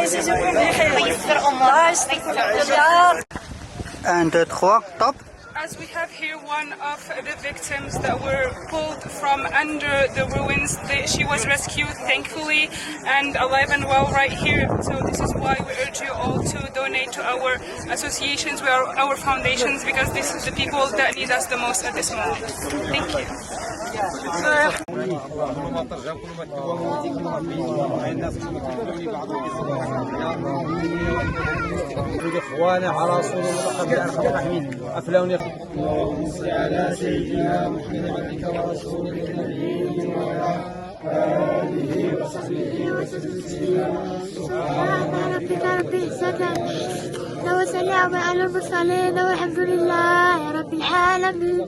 يجزيكم بخير ويسر امورك. 1 2 3 طب. As we have here one of the victims that were pulled from under the ruins, she was rescued thankfully and alive and well right here. So this is why we urge you all to donate to our associations, our foundations, because this is the people that need us the most at this moment. Thank you. اخوانا على رسول الله افلاون اللهم صل على سيدنا محمد عبدك ورسولك النبي وعلى آله وصحبه وسلم. سبحان ربك رب العزة وسلام على المرسلين والحمد لله رب العالمين.